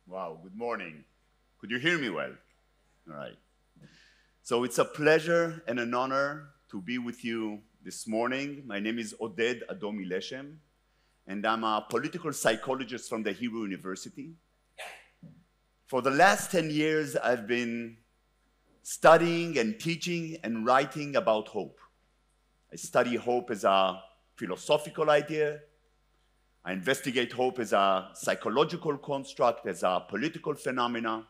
Wow, good morning. Could you hear me well? All right. So it's a pleasure and an honor to be with you this morning. My name is Oded Adomi Leshem, and I'm a political psychologist from the Hebrew University. For the last 10 years, I've been studying and teaching and writing about hope. I study hope as a philosophical idea. I investigate hope as a psychological construct, as a political phenomena.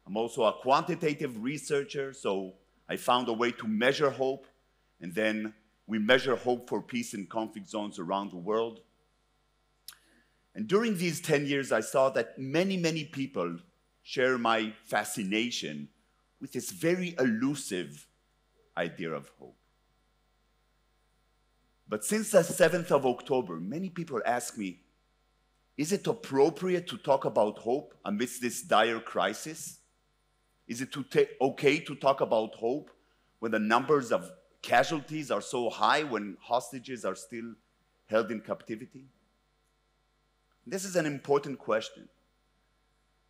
I'm also a quantitative researcher, so I found a way to measure hope, and then we measure hope for peace in conflict zones around the world. And during these 10 years, I saw that many people share my fascination with this very elusive idea of hope. But since the 7th of October, many people ask me, is it appropriate to talk about hope amidst this dire crisis? Is it okay to talk about hope when the numbers of casualties are so high, when hostages are still held in captivity? This is an important question.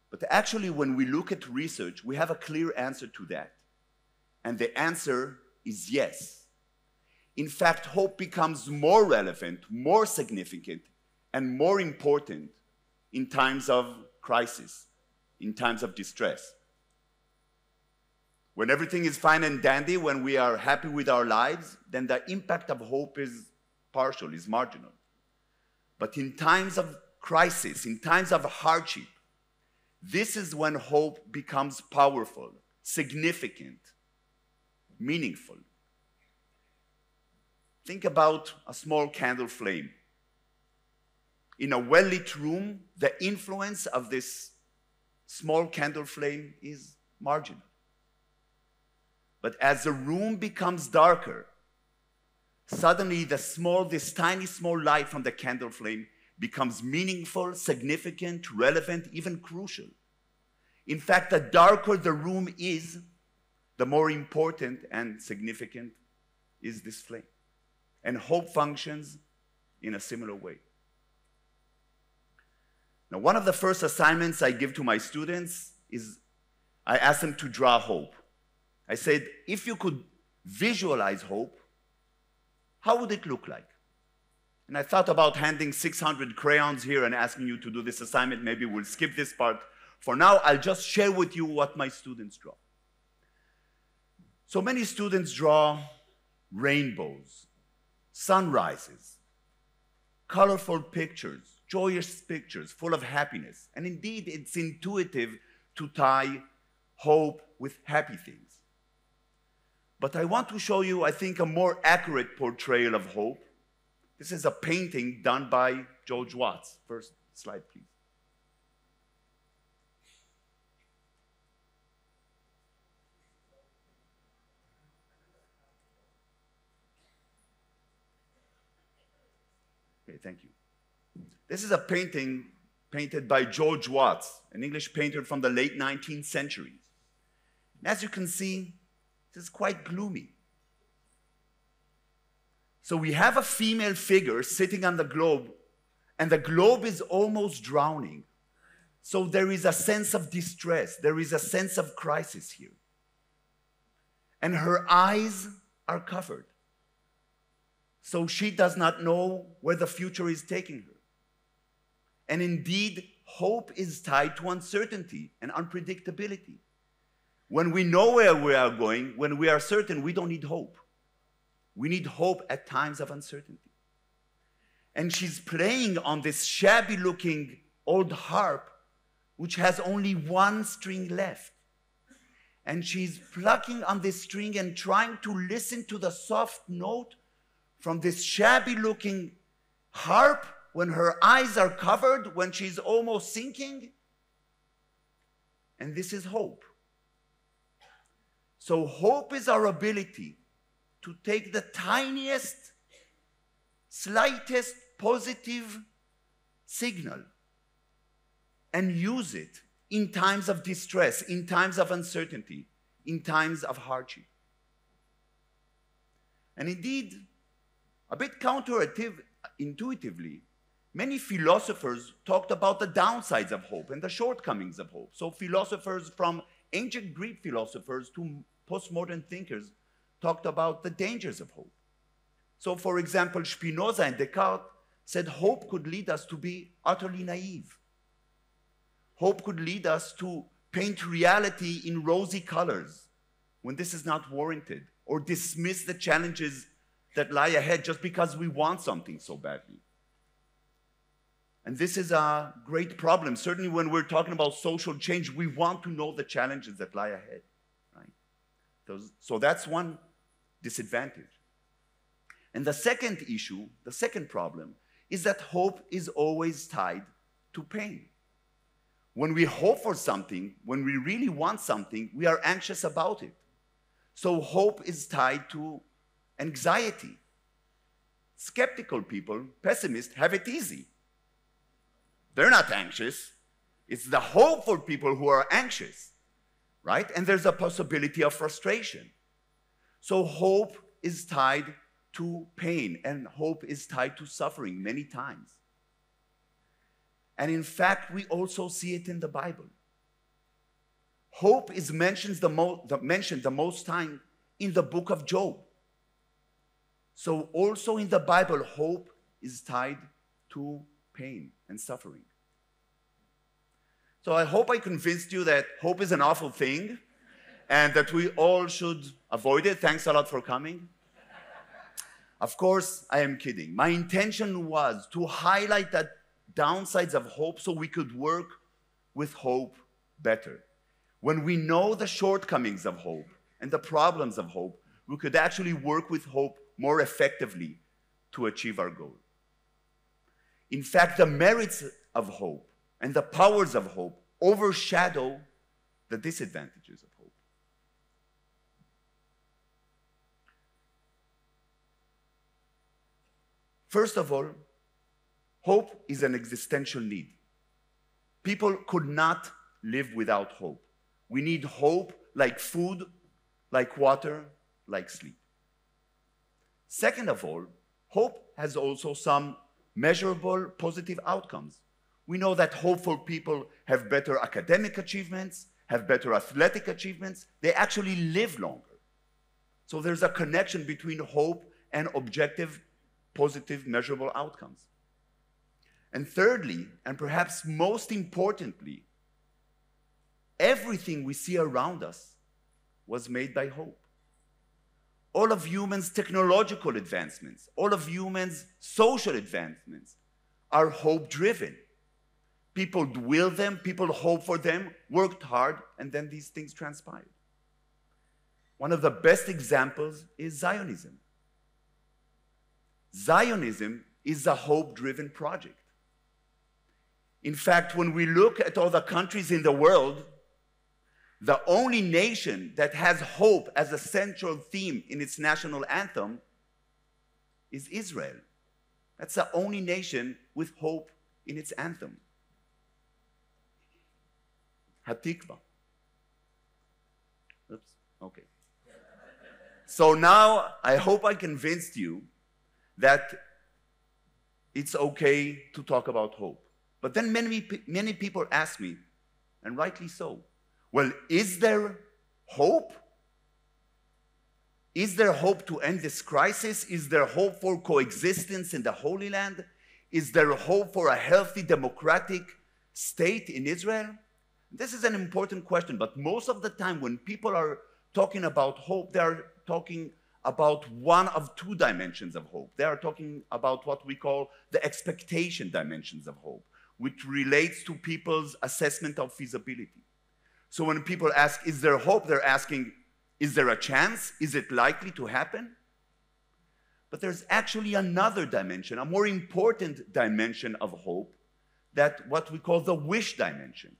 But actually, when we look at research, we have a clear answer to that. And the answer is yes. In fact, hope becomes more relevant, more significant, and more important in times of crisis, in times of distress. When everything is fine and dandy, when we are happy with our lives, then the impact of hope is partial, is marginal. But in times of crisis, in times of hardship, this is when hope becomes powerful, significant, meaningful. Think about a small candle flame. In a well-lit room, the influence of this small candle flame is marginal. But as the room becomes darker, suddenly this tiny small light from the candle flame becomes meaningful, significant, relevant, even crucial. In fact, the darker the room is, the more important and significant is this flame. And hope functions in a similar way. Now, one of the first assignments I give to my students is I ask them to draw hope. I said, if you could visualize hope, how would it look like? And I thought about handing 600 crayons here and asking you to do this assignment. Maybe we'll skip this part. For now, I'll just share with you what my students draw. So many students draw rainbows, sunrises, colorful pictures, joyous pictures full of happiness. And indeed, it's intuitive to tie hope with happy things. But I want to show you, I think, a more accurate portrayal of hope. This is a painting done by George Watts. First slide, please. Okay, thank you. This is a painting painted by George Watts, an English painter from the late 19th century. And as you can see, this is quite gloomy. So we have a female figure sitting on the globe, and the globe is almost drowning. So there is a sense of distress. There is a sense of crisis here. And her eyes are covered. So she does not know where the future is taking her. And indeed, hope is tied to uncertainty and unpredictability. When we know where we are going, when we are certain, we don't need hope. We need hope at times of uncertainty. And she's playing on this shabby-looking old harp, which has only one string left. And she's plucking on this string and trying to listen to the soft note from this shabby-looking harp when her eyes are covered, when she's almost sinking. And this is hope. So hope is our ability to take the tiniest, slightest positive signal and use it in times of distress, in times of uncertainty, in times of hardship. And indeed, a bit counterintuitively, many philosophers talked about the downsides of hope and the shortcomings of hope. So philosophers, from ancient Greek philosophers to postmodern thinkers, talked about the dangers of hope. So for example, Spinoza and Descartes said hope could lead us to be utterly naive. Hope could lead us to paint reality in rosy colors when this is not warranted, or dismiss the challenges that lie ahead just because we want something so badly. And this is a great problem. Certainly when we're talking about social change, we want to know the challenges that lie ahead, right? So that's one disadvantage. And the second issue, the second problem, is that hope is always tied to pain. When we hope for something, when we really want something, we are anxious about it. So hope is tied to anxiety. Skeptical people, pessimists, have it easy. They're not anxious. It's the hopeful people who are anxious, right? And there's a possibility of frustration. So hope is tied to pain, and hope is tied to suffering many times. And in fact, we also see it in the Bible. Hope is mentioned the most time in the book of Job. So also in the Bible, hope is tied to pain and suffering. So I hope I convinced you that hope is an awful thing and that we all should avoid it. Thanks a lot for coming. Of course, I am kidding. My intention was to highlight the downsides of hope so we could work with hope better. When we know the shortcomings of hope and the problems of hope, we could actually work with hope more effectively to achieve our goal. In fact, the merits of hope and the powers of hope overshadow the disadvantages of hope. First of all, hope is an existential need. People could not live without hope. We need hope like food, like water, like sleep. Second of all, hope has also some measurable positive outcomes. We know that hopeful people have better academic achievements, have better athletic achievements. They actually live longer. So there's a connection between hope and objective, positive, measurable outcomes. And thirdly, and perhaps most importantly, everything we see around us was made by hope. All of humans' technological advancements, all of humans' social advancements are hope-driven. People will them, people hope for them, worked hard, and then these things transpired. One of the best examples is Zionism. Zionism is a hope-driven project. In fact, when we look at all the countries in the world, the only nation that has hope as a central theme in its national anthem is Israel. That's the only nation with hope in its anthem. Hatikva. Oops, okay. So now I hope I convinced you that it's okay to talk about hope. But then many people ask me, and rightly so, well, is there hope? Is there hope to end this crisis? Is there hope for coexistence in the Holy Land? Is there hope for a healthy democratic state in Israel? This is an important question, but most of the time when people are talking about hope, they are talking about one of two dimensions of hope. They are talking about what we call the expectation dimensions of hope, which relates to people's assessment of feasibility. So when people ask, is there hope? They're asking, is there a chance? Is it likely to happen? But there's actually another dimension, a more important dimension of hope, that what we call the wish dimension,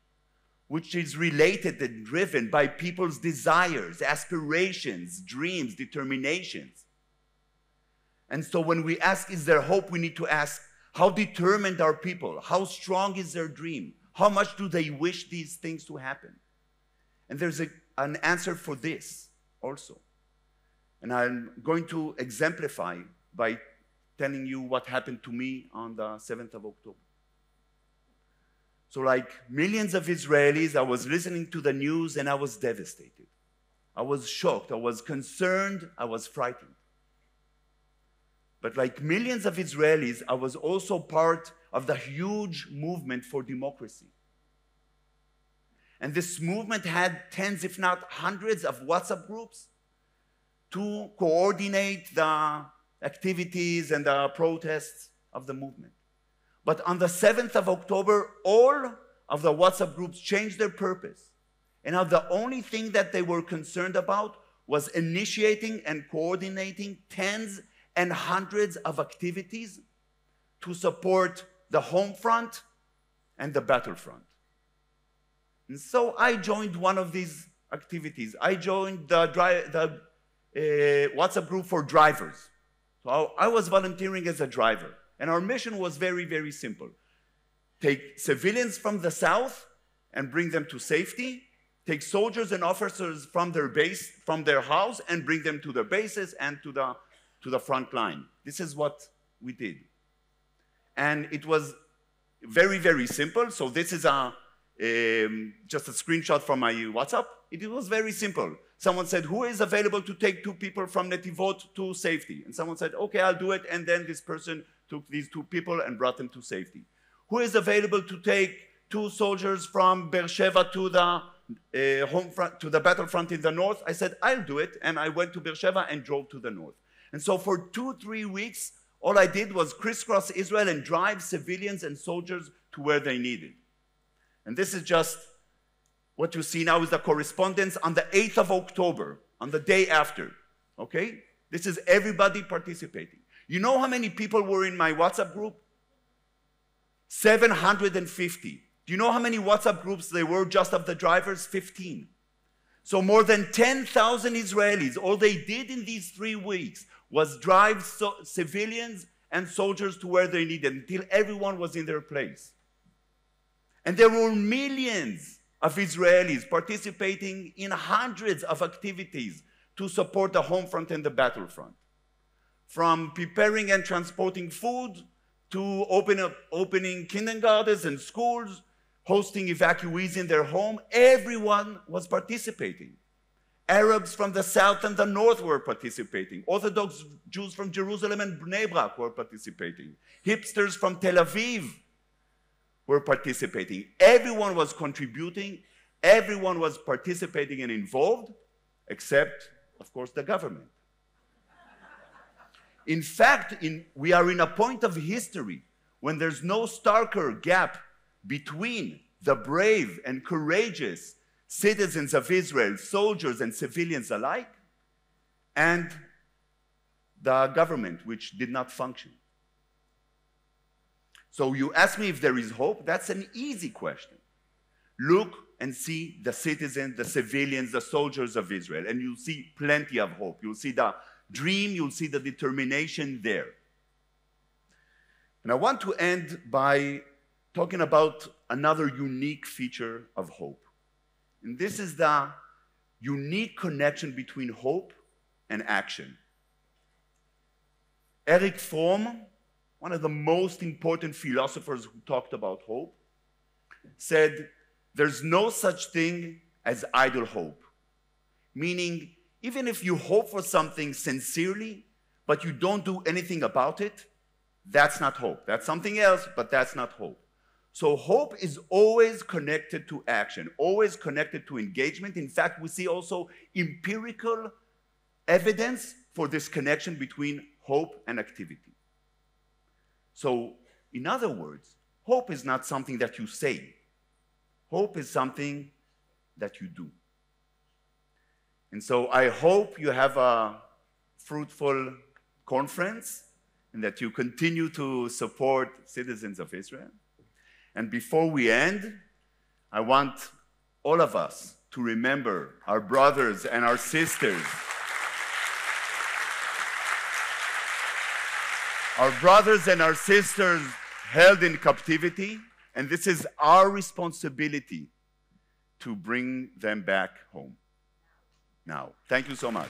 which is related and driven by people's desires, aspirations, dreams, determinations. And so when we ask, is there hope? We need to ask, how determined are people? How strong is their dream? How much do they wish these things to happen? And there's an answer for this also. And I'm going to exemplify by telling you what happened to me on the 7th of October. So like millions of Israelis, I was listening to the news and I was devastated. I was shocked, I was concerned, I was frightened. But like millions of Israelis, I was also part of the huge movement for democracy. And this movement had tens, if not hundreds, of WhatsApp groups to coordinate the activities and the protests of the movement. But on the 7th of October, all of the WhatsApp groups changed their purpose. And now the only thing that they were concerned about was initiating and coordinating tens and hundreds of activities to support the home front and the battlefront. And so I joined one of these activities. I joined the WhatsApp group for drivers. So I was volunteering as a driver. And our mission was very, very simple. Take civilians from the south and bring them to safety. Take soldiers and officers from their base, from their house, and bring them to their bases and to the front line. This is what we did. And it was very, very simple. So this is just a screenshot from my WhatsApp. It was very simple. Someone said, who is available to take 2 people from Netivot to safety? And someone said, okay, I'll do it. And then this person took these 2 people and brought them to safety. Who is available to take 2 soldiers from Beersheba to the home front, to the battlefront in the north? I said, I'll do it. And I went to Beersheba and drove to the north. And so for 2-3 weeks, all I did was crisscross Israel and drive civilians and soldiers to where they needed. And this is just what you see now is the correspondence on the 8th of October, on the day after, okay? This is everybody participating. You know how many people were in my WhatsApp group? 750. Do you know how many WhatsApp groups there were just of the drivers? 15. So more than 10,000 Israelis, all they did in these 3 weeks was drive civilians and soldiers to where they needed until everyone was in their place. And there were millions of Israelis participating in hundreds of activities to support the home front and the battlefront. From preparing and transporting food to opening kindergartens and schools, hosting evacuees in their home, everyone was participating. Arabs from the south and the north were participating. Orthodox Jews from Jerusalem and Bnei Brak were participating. Hipsters from Tel Aviv were participating. Everyone was contributing. Everyone was participating and involved, except, of course, the government. In fact, we are in a point of history when there's no starker gap between the brave and courageous citizens of Israel, soldiers and civilians alike, and the government, which did not function. So you ask me if there is hope? That's an easy question. Look and see the citizens, the civilians, the soldiers of Israel, and you'll see plenty of hope. You'll see the dream, you'll see the determination there. And I want to end by talking about another unique feature of hope. And this is the unique connection between hope and action. Erich Fromm, one of the most important philosophers who talked about hope, said, there's no such thing as idle hope. Meaning, even if you hope for something sincerely, but you don't do anything about it, that's not hope. That's something else, but that's not hope. So hope is always connected to action, always connected to engagement. In fact, we see also empirical evidence for this connection between hope and activity. So, in other words, hope is not something that you say. Hope is something that you do. And so I hope you have a fruitful conference and that you continue to support citizens of Israel. And before we end, I want all of us to remember our brothers and our sisters. Our brothers and our sisters held in captivity, and this is our responsibility to bring them back home. Now, thank you so much.